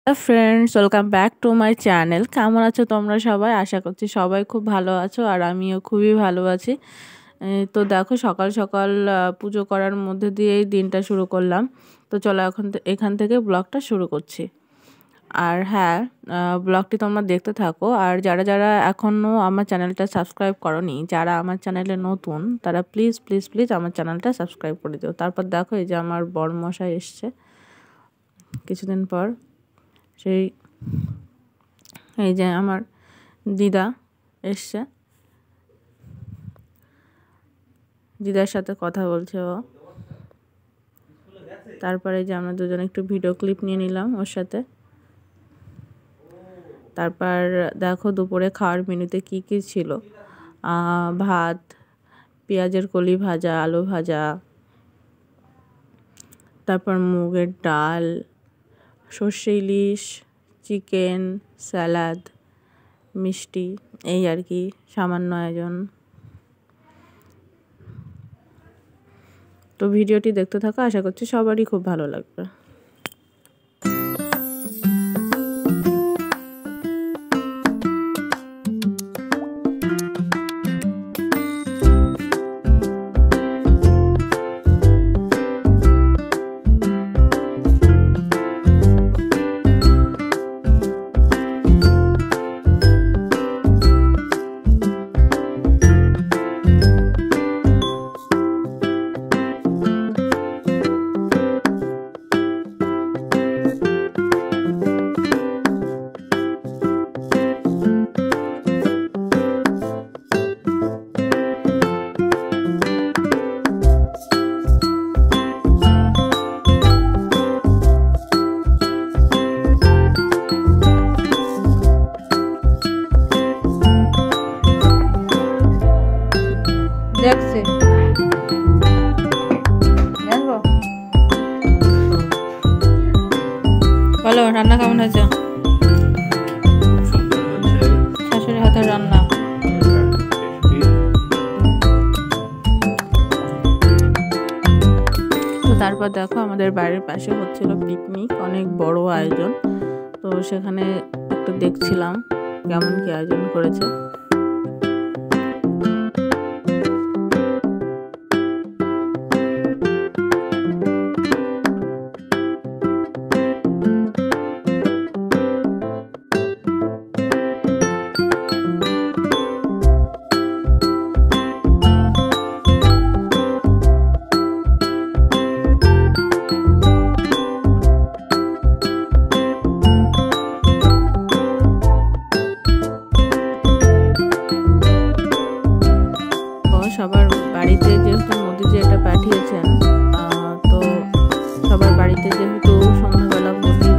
Hello friends, welcome back to my channel. কেমন আছো তোমরা সবাই? আশা করছি সবাই খুব ভালো আছো, আর আমিও খুবই ভালো আছি। তো দেখো, সকাল সকাল পুজো করার মধ্যে দিয়েই দিনটা শুরু করলাম। তো চলো এখান থেকে ব্লগটা শুরু করছি। আর হ্যাঁ, ব্লগটি তোমরা দেখতে থাকো। আর যারা যারা এখনও আমার চ্যানেলটা সাবস্ক্রাইব করোনি, যারা আমার চ্যানেলে নতুন, তারা প্লিজ প্লিজ প্লিজ আমার চ্যানেলটা সাবস্ক্রাইব করে দিও। তারপর দেখো, এই যে আমার বড়মশাই এসছে কিছুদিন পর। সেই এই যে আমার দিদা এসছে, দিদার সাথে কথা বলছে ও। তারপরে যে আমরা দুজনে একটু ভিডিও ক্লিপ নিয়ে নিলাম ওর সাথে। তারপর দেখো দুপুরে খাওয়ার মেনুতে কি কি ছিল। ভাত, পেঁয়াজের কলি ভাজা, আলু ভাজা, তারপর মুগের ডাল, সর্ষে ইলিশ, চিকেন, স্যালাড, মিষ্টি, এই আর কি সামান্য আয়োজন। তো ভিডিওটি দেখতে থাকো, আশা করছি সবারই খুব ভালো লাগবে। দেখছে দেখবো, বলো রান্না কেমন হয়েছে? শাশুড়ি হাতের রান্না। তো তারপর দেখো, আমাদের বাড়ির পাশে হচ্ছিল পিকনিক, অনেক বড় আয়োজন। তো সেখানে একটু দেখছিলাম কেমন কি আয়োজন করেছে। সবার বাড়িতে যেহেতু মোদিজি এটা পাঠিয়েছেন, তো সবার বাড়িতে যেহেতু সন্ধ্যাবেলা প্রদীপ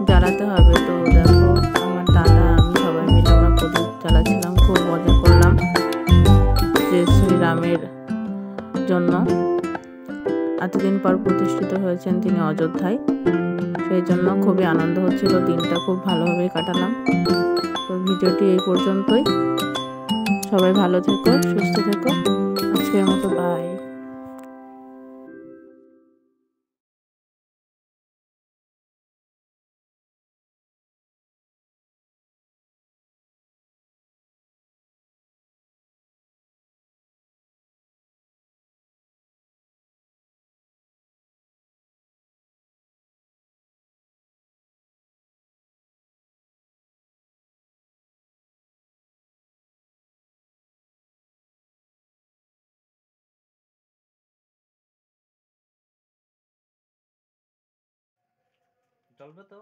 জ্বালাতে হবে, তো দেখো আমার দাদা, আমি সবাই মিলে আমরা প্রদীপ জ্বালাচ্ছিলাম, খুব মজা করলাম। যে শ্রীরামের জন্য এতদিন পর প্রতিষ্ঠিত হয়েছেন তিনি অযোধ্যায়, সেই জন্য খুবই আনন্দ হচ্ছিল, দিনটা খুব ভালোভাবেই কাটালাম। তো ভিডিওটি এই পর্যন্তই। সবাই ভালো থেকো, সুস্থ থেকো। আজকের মতো বাই। চলবে তো।